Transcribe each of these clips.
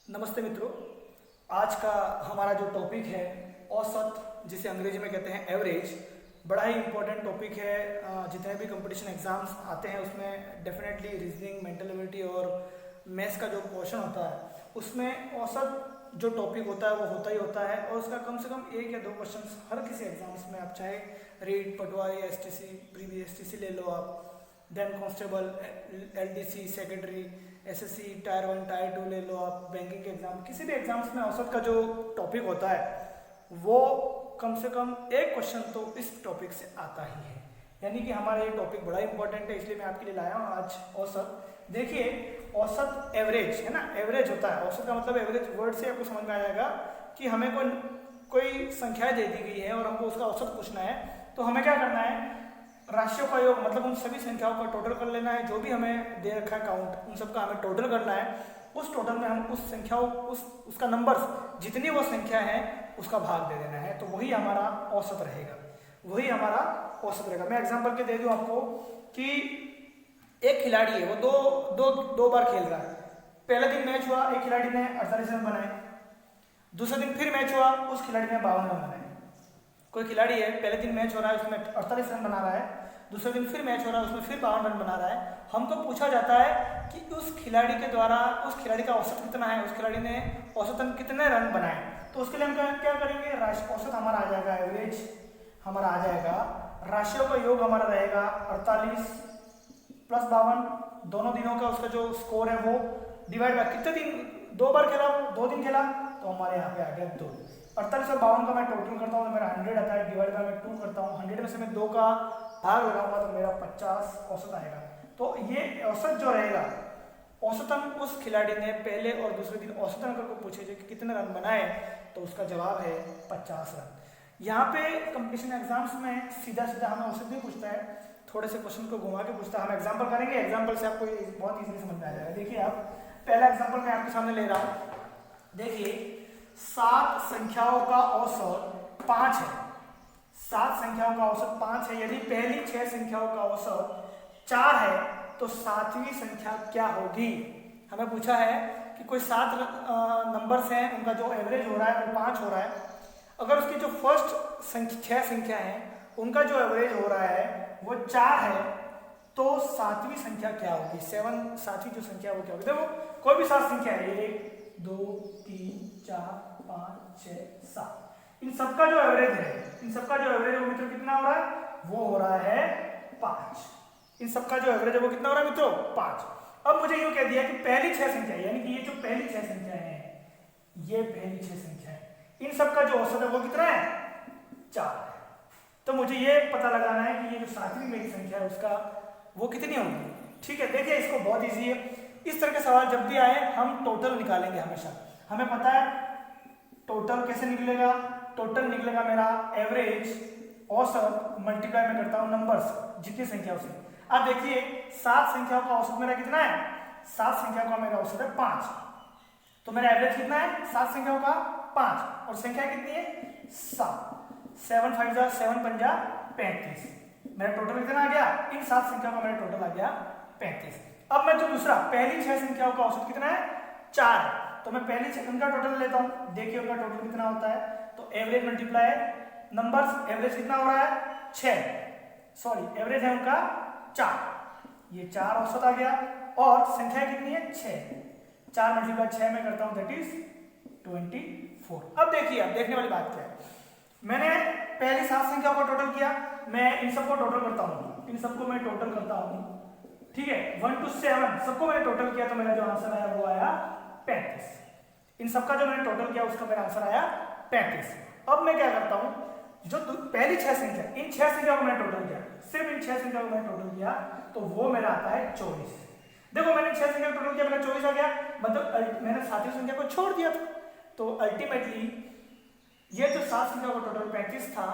नमस्ते मित्रों। आज का हमारा जो टॉपिक है औसत, जिसे अंग्रेजी में कहते हैं एवरेज, बड़ा ही इम्पोर्टेंट टॉपिक है। जितने भी कंपटीशन एग्जाम्स आते हैं उसमें डेफिनेटली रीजनिंग, मेंटल एबिलिटी और मैथ्स का जो पोर्शन होता है उसमें औसत जो टॉपिक होता है वो होता ही होता है। और उसका कम से कम एक या दो क्वेश्चन हर किसी एग्जाम्स में, आप चाहे रीट, पटवारी, एसटीसी, प्रीवी एसटीसी ले लो आप, then constable, LDC, secretary, SSC, tier 1, tier 2 ले लो आप, बैंकिंग के एग्जाम, किसी भी एग्जाम्स में औसत का जो टॉपिक होता है वो कम से कम एक क्वेश्चन तो इस टॉपिक से आता ही है। यानी कि हमारा ये टॉपिक बड़ा इंपॉर्टेंट है, इसलिए मैं आपके लिए लाया हूँ आज औसत। देखिए, औसत एवरेज है ना, एवरेज होता है। औसत का मतलब एवरेज वर्ड से आपको समझ में आ जाएगा कि हमें कोई संख्याएं दे दी गई है और हमको उसका औसत पूछना है। तो हमें क्या करना है, राशियों का योग, मतलब उन सभी संख्याओं का टोटल कर लेना है जो भी हमें दे रखा है काउंट, उन सबका हमें टोटल करना है। उस टोटल में हम उस संख्याओं उसका नंबर, जितनी वो संख्या है उसका भाग दे देना है, तो वही हमारा औसत रहेगा, वही हमारा औसत रहेगा। मैं एग्जांपल के दे दूं आपको कि एक खिलाड़ी है, वो दो बार खेल रहा है। पहले दिन मैच हुआ, एक खिलाड़ी ने 48 रन बनाए। दूसरे दिन फिर मैच हुआ, उस खिलाड़ी ने 52 रन बनाए। कोई खिलाड़ी है, पहले दिन मैच हो रहा है उसमें 48 रन बना रहा है, दूसरे दिन फिर मैच हो रहा है उसमें फिर 52 रन बना रहा है। हमको पूछा जाता है कि उस खिलाड़ी के द्वारा उस खिलाड़ी का औसत कितना है, उस खिलाड़ी ने औसतन कितने रन बनाए। तो उसके लिए हम क्या करेंगे, औसत हमारा आ जाएगा, एवरेज हमारा आ जाएगा, राशियों का योग हमारा रहेगा 48 प्लस 52, दोनों दिनों का उसका जो स्कोर है वो डिवाइड बाय कितने दिन, 2 बार खेला, 2 दिन खेला, तो हमारे यहाँ पे आ गया 2। 48 और 52 का मैं टोटल करता हूँ तो मेरा 100 आता है, डिवाइड बाय मैं 2 करता हूँ, 100 में से मैं 2 का भाग लगाऊंगा तो मेरा 50 औसत आएगा। तो ये औसत जो रहेगा, औसतन उस खिलाड़ी ने पहले और दूसरे दिन औसतन अगर को पूछे कि कितने रन बनाए तो उसका जवाब है 50 रन। यहाँ पे कंपटीशन एग्जाम्स में सीधा सीधा हमें औसत नहीं पूछता है, थोड़े से क्वेश्चन को घुमा के पूछता है। हम एग्जाम्पल करेंगे, एग्जाम्पल से आपको बहुत इजीली समझ में आ जाएगा। देखिए, आप पहला एग्जाम्पल मैं आपके सामने ले रहा हूँ। देखिए, 7 संख्याओं का औसत 5 है। 7 संख्याओं का औसत 5 है। यदि पहली 6 संख्याओं का औसत 4 है तो 7वीं संख्या क्या होगी। हमें पूछा है कि कोई 7 नंबर्स हैं, उनका जो एवरेज हो रहा है वो 5 हो रहा है। अगर उसकी जो फर्स्ट 6 संख्या है उनका जो एवरेज हो रहा है वो 4 है, तो 7वीं संख्या क्या होगी। 7वीं जो संख्या वो क्या होगी। देखो, कोई भी 7 संख्या है, 1 2 3 4 5 6 7, इन सबका जो एवरेज है, इन सबका जो एवरेज है मित्रों कितना हो रहा है, वो हो रहा है 5। इन सबका जो एवरेज है वो कितना हो रहा है मित्रों, 5। अब मुझे यूं कह दिया कि पहली 6 संख्या, यानी कि ये जो पहली 6 संख्या है, ये पहली 6 संख्या है, इन सबका जो औसत है वो कितना है, 4 है। तो मुझे ये पता लगाना है कि ये जो 7वीं मेरी संख्या है उसका वो कितनी होगी। ठीक है, देखिए इसको बहुत ईजी है। इस तरह के सवाल जब भी आए हम टोटल निकालेंगे हमेशा। हमें पता है टोटल कैसे निकलेगा, टोटल निकलेगा मेरा एवरेज औसत मल्टीप्लाई में करता हूं नंबर्स, जितनी संख्याओं से। अब देखिए, 7 संख्याओं का औसत मेरा कितना है, 7 संख्याओं का मेरा औसत है 5, तो मेरा एवरेज कितना है 7 संख्याओं का 5, और संख्या कितनी है 7। 7 5 जा 7 5 जा 35, मेरा टोटल कितना आ गया, इन 7 संख्याओं का मेरा टोटल आ गया 35। अब मैं जो दूसरा पहली 6 संख्याओं का औसत कितना है 4 है, तो मैं पहली 6 उनका टोटल लेता हूं। देखिए उनका टोटल कितना होता है, तो एवरेज मल्टीप्लाई नंबर्स, एवरेज कितना हो रहा है 6, सॉरी एवरेज है उनका 4, ये 4 औसत आ गया, और संख्या कितनी है 6, 4 मल्टीप्लाई 6 में करता हूं दैट इज 24। अब देखिए, अब देखने वाली बात क्या है, मैंने पहली 7 संख्याओं का टोटल किया, मैं इन सबको टोटल करता हूं, इन सबको मैं टोटल करता हूं, ठीक है, 1 to 7 सबको मैंने टोटल किया, तो मेरा जो आंसर आया वो आया 35। इन सबका जो मैंने टोटल किया उसका मेरा आंसर आया 35। अब मैं क्या करता हूं, जो पहली 6 संख्या, इन 6 संख्याओं को मैंने टोटल किया, सिर्फ इन 6 संख्याओं को मैंने टोटल किया, तो वो मेरा आता है 24। देखो, मैंने 6 संख्या टोटल किया, मेरा 24 आ गया, मतलब मैंने 7वीं संख्या को छोड़ दिया था। तो अल्टीमेटली ये जो 7 संख्या का टोटल 35 था,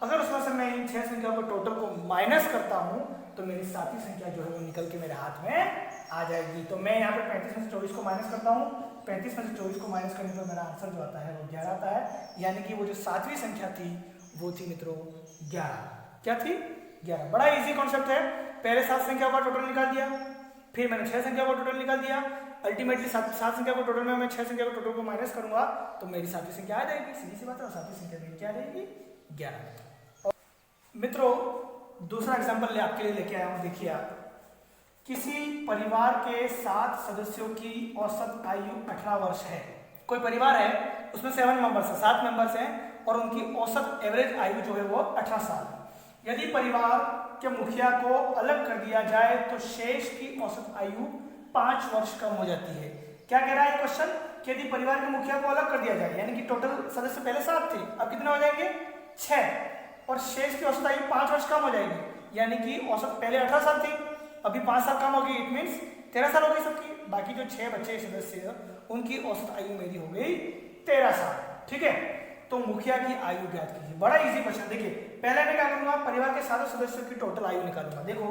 अगर उसमें से मैं इन 6 संख्या को टोटल को माइनस करता हूं तो मेरी 7वीं संख्या जो है वो निकल के मेरे हाथ में आ जाएगी। तो मैं यहाँ पे 35 में से 24 को माइनस करता हूँ, 35 में से 24 को माइनस करने पर मेरा आंसर जो आता है वो 11 आता है। यानी कि वो जो 7वीं संख्या थी वो थी मित्रों 11। क्या थी, 11। बड़ा इजी कॉन्सेप्ट है। पहले 7 संख्या का टोटल निकाल दिया, फिर मैंने 6 संख्या का टोटल निकाल दिया, अल्टीमेटली सात संख्या को टोटल में मैं 6 संख्या को टोटल को माइनस करूंगा तो मेरी सातवीं संख्या आ जाएगी, सीधी सी बात है। सातवीं संख्या मेरी क्या आ जाएगी? 11। मित्रों दूसरा एग्जाम्पल आपके लिए लेके आया हूं। देखिए आप, किसी परिवार के 7 सदस्यों की औसत आयु 18 वर्ष है। कोई परिवार है, उसमें 7 मेंबर्स है, 7 मेंबर्स हैं और उनकी औसत एवरेज आयु जो है वो 18 साल है। यदि परिवार के मुखिया को अलग कर दिया जाए तो शेष की औसत आयु 5 वर्ष कम हो जाती है। क्या कह रहा है क्वेश्चन कि यदि परिवार के मुखिया को अलग कर दिया जाए, यानी कि टोटल सदस्य पहले 7 थे, अब कितने हो जाएंगे? 6, और शेष की औसत आयु 5 वर्ष कम हो जाएगी, यानी कि औसत पहले 18 साल थी, अभी 5 साल कम होगी, इट मीन्स 13 साल हो गई सबकी। बाकी जो 6 बचे सदस्य उनकी औसत आयु मेरी हो गई 13 साल। ठीक है, तो मुखिया की आयु ज्ञात कीजिए। बड़ा इजी क्वेश्चन। देखिए पहले मैं क्या करूंगा, परिवार के सारे सदस्यों की टोटल आयु निकालूंगा। देखो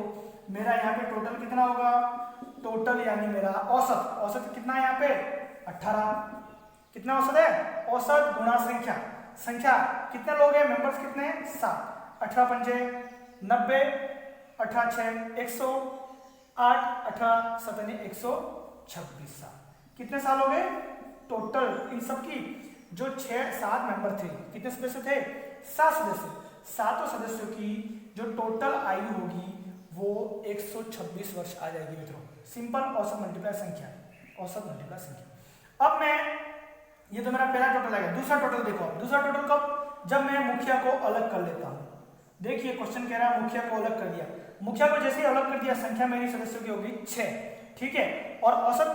मेरा यहाँ पे टोटल कितना होगा, टोटल यानी मेरा औसत, औसत कितना है यहाँ पे 18। कितना औसत है? औसत गुणा संख्या, संख्या कितने लोग हैं, मेंबर्स कितने हैं 7, 18 पंजे 90, 18 6 108, 18 7 126 साल। कितने साल हो गए टोटल इन सबकी? जो 6-7 मेंबर थे, कितने सदस्य थे? 7 सदस्य। 7 सदस्यों की जो टोटल आयु होगी वो 126 वर्ष आ जाएगी मित्रों। सिंपल औसत मल्टीप्लाई संख्या, औसत मल्टीप्लाई संख्या। अब मैं, ये तो मेरा पहला टोटल आएगा। दूसरा टोटल देखो, दूसरा टोटल कब? जब मैं मुखिया को अलग कर लेता हूं। देखिए क्वेश्चन कह रहा है मुखिया को अलग कर दिया। मुखिया को जैसे ही अलग कर दिया, संख्या मेरी सदस्यों की होगी 6। ठीक है, और औसत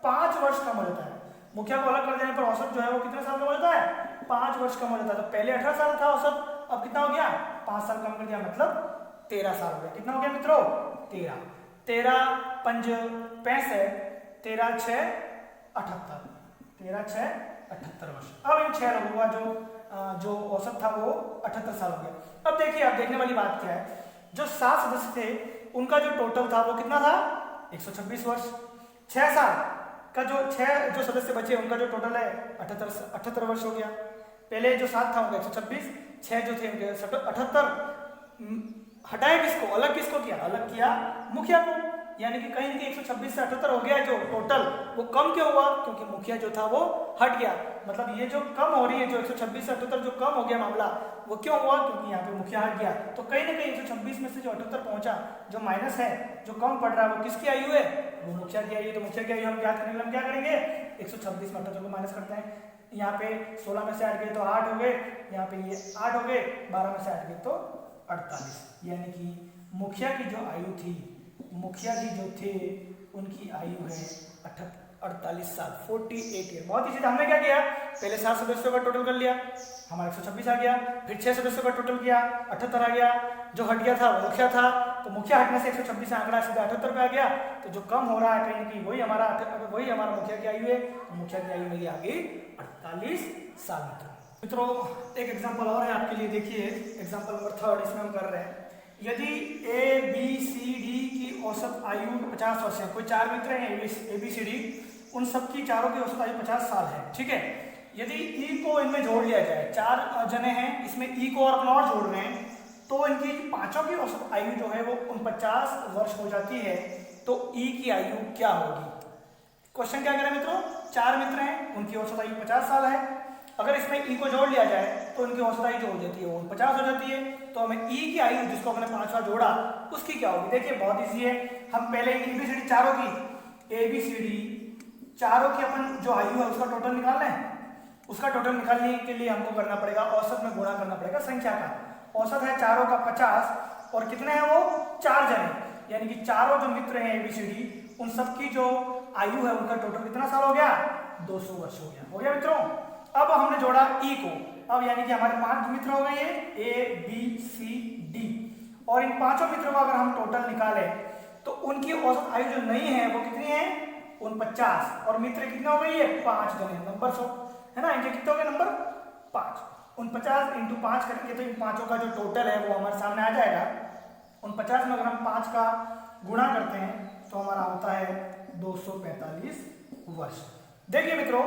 5 वर्ष कम हो जाता है। मुखिया को अलग कर देने पर औसत जो है वो कितने साल कम हो जाता है? 5 वर्ष कम हो जाता है। तो पहले 18 साल था औसत, अब कितना हो गया? 5 साल कम कर दिया, मतलब 13 साल हो गया। कितना हो गया मित्रों? 13। 13 5 65, 13 6 78, 13 6 78 वर्ष। अब इन 6 लोगों का जो औसत था वो 78 साल हो गया। अब देखिए, अब देखने वाली बात क्या है, जो 7 सदस्य थे उनका जो टोटल था वो कितना था? 126 वर्ष। 6 साल का जो 6 जो सदस्य बचे उनका जो टोटल है 78 वर्ष हो गया। पहले जो 7 था उनका 126, 6 जो थे उनके 78। हटाया किसको? अलग किसको किया? अलग किया मुखिया को। यानी कि कहीं 126 से 78 हो गया जो टोटल, वो कम क्यों हुआ? क्योंकि मुखिया जो था वो हट गया। मतलब ये जो कम हो रही है, जो 126 से 78 जो कम हो गया मामला, वो क्यों हुआ? क्योंकि यहाँ पे मुखिया हट गया। तो कहीं ना कहीं 126 में से जो 78 पहुंचा, जो माइनस है, जो कम पड़ रहा है, वो किसकी आयु है? वो मुखिया की आयु। तो मुखिया की आयु हम ज्ञात करने के लिए हम क्या करेंगे? 126 में 78 को माइनस करते हैं। यहाँ पे 16 में से 8 गए तो 8 हो गए, यहाँ पे ये 8 हो गए, 12 में से 8 गए तो 48। यानी कि मुखिया की जो आयु थी, मुखिया जी जो थे उनकी आयु है 48 साल, 48 ईयर। बहुत ही सीधा। हमने क्या किया, पहले 7 सदस्यों का टोटल कर लिया, हमारा 126 आ गया। फिर 6 सदस्यों का टोटल किया, 78 आ गया। जो हट गया था वो मुखिया था, तो मुखिया हटने से 126 आंकड़ा सीधा 78 पे आ गया। तो जो कम हो रहा है कहीं ना कहीं वही हमारा मुखिया की आयु है। मुखिया की आयु मेरी आ गई 48 साल। मित्रों एक एग्जाम्पल और है आपके लिए। देखिए एग्जाम्पल नंबर 3 इसमें हम कर रहे हैं। यदि ए बी सी डी की औसत आयु 50 वर्ष है, कोई 4 मित्र हैं ए बी सी डी, उन सबकी चारों की औसत आयु 50 साल है। ठीक है, यदि ई को इनमें जोड़ लिया जाए, 4 जने हैं, इसमें ई को और अपना और जोड़ रहे हैं, तो इनकी पांचों की औसत आयु जो है वो 49 वर्ष हो जाती है। तो ई की आयु क्या होगी? क्वेश्चन क्या कह रहा है मित्रों? 4 मित्र हैं, उनकी औसत आयु 50 साल है। अगर इसमें ई को जोड़ लिया जाए तो उनकी औसत आयु जो हो जाती है वो 50 हो जाती है। तो हमें ई की आयु, जिसको हमने 5 बार जोड़ा, उसकी क्या होगी? देखिए बहुत ईजी है। हम पहले एबीसीडी चारों की, एबीसीडी चारों की अपन जो आयु है उसका टोटल निकाल लें। उसका टोटल निकालने के लिए हमको करना पड़ेगा औसत में गुणा करना पड़ेगा संख्या का। औसत है चारों का 50, और कितने हैं वो? 4 जने, यानी कि चारों जो मित्र हैं एबीसीडी, उन सबकी जो आयु है उनका टोटल कितना साल हो गया? 200 वर्ष हो गया। हो गया मित्रों? अब हमने जोड़ा ई को, अब यानी कि हमारे 5 मित्र हो गए ये ए बी सी डी, और इन 5 मित्रों का अगर हम टोटल निकालें तो उनकी औसत आयु जो नहीं है वो कितनी है? 49, और मित्र कितने हो गए? ये 5 जने, नंबर 100 है ना। इनके कितने हो गए? नंबर 5। 49 इंटू 5 करेंगे तो इन पांचों का जो टोटल है वो हमारे सामने आ जाएगा। 49 में अगर हम 5 का गुणा करते हैं तो हमारा होता है 245 वर्ष। देखिए मित्रों,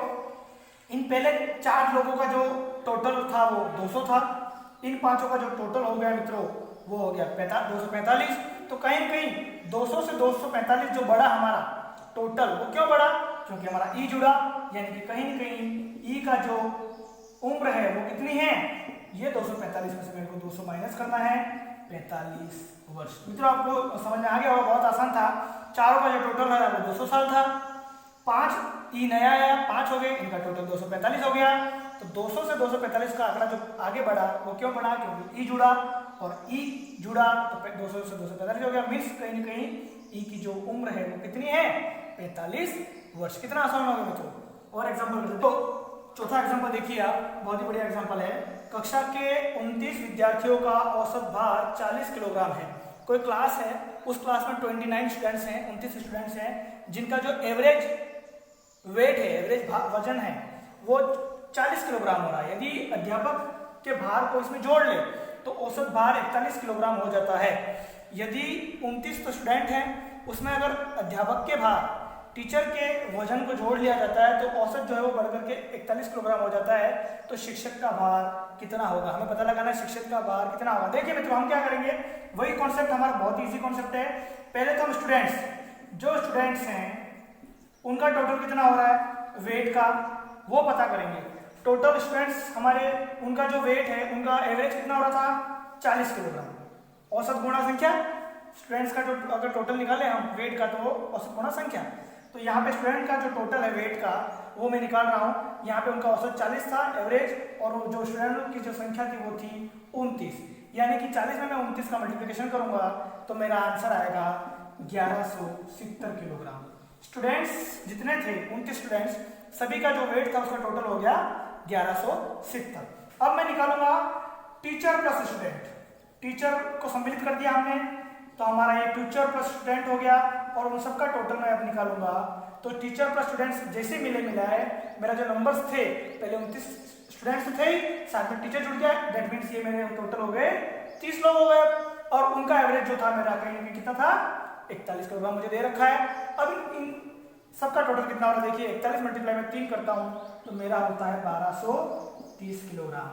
इन पहले 4 लोगों का जो टोटल था वो 200 था, इन पांचों का जो टोटल हो गया मित्रों वो हो गया 245। तो कहीं कहीं 200 से 245 जो बढ़ा हमारा टोटल, वो क्यों बढ़ा? क्योंकि हमारा ई जुड़ा, यानी कि कहीं न कहीं ई का जो उम्र है वो कितनी है, ये 245 में से मेरे को 200 माइनस करना है 45 वर्ष। मित्रों आपको समझ में आ गया होगा, बहुत आसान था। चारों का जो टोटल है वो 200 साल था, 5 ई नया आया, 5 हो गए, इनका टोटल 245 हो गया। तो 200 से 245 का आंकड़ा जो आगे बढ़ा वो क्यों बढ़ा, क्योंकि ई जुड़ा, और ई जुड़ा तो 200 से 245 हो गया। मीन्स कहीं ना कहीं ई की जो उम्र है वो कितनी है, 45 वर्ष। कितना आसान होगा मित्रों। और एग्जाम्पल तो चौथा एग्जाम्पल देखिए आप, बहुत ही बढ़िया एग्जाम्पल है। कक्षा के 29 विद्यार्थियों का औसत भार 40 किलोग्राम है। कोई क्लास है, उस क्लास में 29 स्टूडेंट्स हैं, 29 स्टूडेंट्स हैं, जिनका जो एवरेज वेट है, एवरेज वजन है वो 40 किलोग्राम हो रहा है। यदि अध्यापक के भार को इसमें जोड़ ले तो औसत भार 41 किलोग्राम हो जाता है। यदि 29 तो स्टूडेंट हैं, उसमें अगर अध्यापक के भार टीचर के वजन को जोड़ लिया जाता है तो औसत जो है वो बढ़कर के 41 किलोग्राम हो जाता है। तो शिक्षक का भार कितना होगा, हमें पता लगाना है शिक्षक का भार कितना होगा। देखिए मित्रों हम क्या करेंगे, वही कॉन्सेप्ट हमारा बहुत इजी कॉन्सेप्ट है। पहले तो हम जो स्टूडेंट्स हैं उनका टोटल कितना हो रहा है वेट का वो पता करेंगे। टोटल स्टूडेंट्स हमारे, उनका जो वेट है, उनका एवरेज कितना हो रहा था 40 किलोग्राम। औसत गुणा संख्या, स्टूडेंट्स का जो अगर टोटल निकाले हम वेट का तो औसत गुणा संख्या। तो यहाँ पे स्टूडेंट का जो टोटल है वेट का वो मैं निकाल रहा हूँ। यहाँ पे उनका औसत 40 था एवरेज, और जो स्टूडेंट की जो संख्या थी वो थी 29, यानी कि 40 में मैं 29 का मल्टीप्लिकेशन करूंगा तो मेरा आंसर आएगा 1170 किलोग्राम। स्टूडेंट्स जितने थे 29 स्टूडेंट्स, सभी का जो वेट था उसका टोटल हो गया 1170। अब मैं निकालूंगा टीचर प्लस स्टूडेंट। टीचर को सम्मिलित कर दिया हमने तो हमारा ये टीचर प्लस स्टूडेंट हो गया, और उन सबका टोटल मैं अब निकालूंगा। तो टीचर प्लस स्टूडेंट्स जैसे मिलाए, मेरा जो नंबर्स थे पहले 29 स्टूडेंट्स थे, साथ में टीचर जुड़ गया, दैट मींस ये मेरे टोटल हो गए 30 लोग हो गए। और उनका एवरेज जो था मेरा कहीं कितना था 41 किलोग्राम मुझे दे रखा है। अब इन सबका टोटल कितना हो रहा है देखिए, 41 मल्टीप्लाई में 3 करता हूं तो मेरा होता है 1230 किलोग्राम।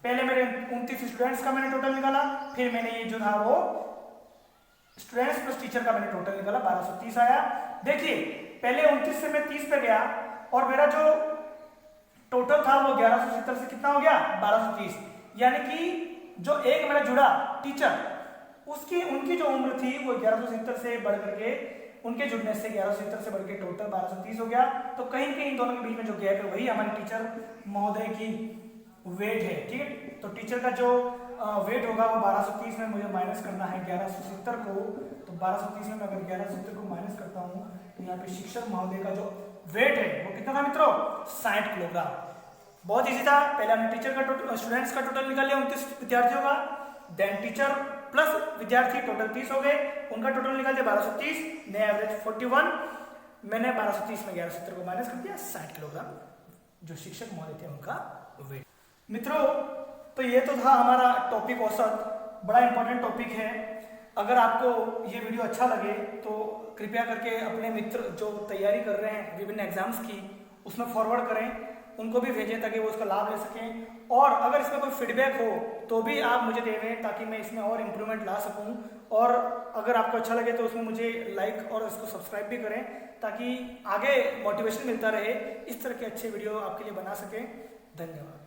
पहले मेरे 29 स्टूडेंट्स का मैंने टोटल निकाला, फिर मैंने ये जो था वो स्टूडेंट्स प्लस टीचर का मैंने टोटल निकाला, 1230 आया। देखिए पहले 29 से मैं 30 पे गया और मेरा जो टोटल था वो 1170 से कितना हो गया 1230, यानी कि जो एक मेरा जुड़ा टीचर उनकी जो उम्र थी वो 1170 से बढ़ करके, उनके जुड़ने से 1170 से बढ़ के टोटल 1230 हो गया। तो कहीं कहीं इन दोनों के बीच में जो गैप है वही हमारे टीचर महोदय की वेट है। ठीक है, तो टीचर का जो वेट होगा वो 1230 में मुझे माइनस करना है 1170 को। तो 1230 में मैं अगर 1170 को माइनस करता हूँ तो यहाँ पे शिक्षक महोदय का जो वेट है वो कितना था मित्रों 60 किलोग्राम। बहुत इजी था। पहले हमने टीचर का टोटल, स्टूडेंट्स का टोटल निकाल लिया 29 विद्यार्थियों का, देन टीचर प्लस विद्यार्थी टोटल 30 हो गए, उनका टोटल निकाल दिया 1230, नया एवरेज 41, मैंने 1230 में 1170 को माइनस कर दिया 60 किलोग्राम जो शिक्षक महोदय थे उनका वेट। मित्रों तो ये तो था हमारा टॉपिक औसत, बड़ा इंपॉर्टेंट टॉपिक है। अगर आपको ये वीडियो अच्छा लगे तो कृपया करके अपने मित्र जो तैयारी कर रहे हैं विभिन्न एग्जाम्स की उसमें फॉरवर्ड करें, उनको भी भेजें ताकि वो उसका लाभ ले सकें। और अगर इसमें कोई फीडबैक हो तो भी आप मुझे देवें ताकि मैं इसमें और इम्प्रूवमेंट ला सकूं। और अगर आपको अच्छा लगे तो उसमें मुझे लाइक और इसको सब्सक्राइब भी करें ताकि आगे मोटिवेशन मिलता रहे, इस तरह के अच्छे वीडियो आपके लिए बना सकें। धन्यवाद।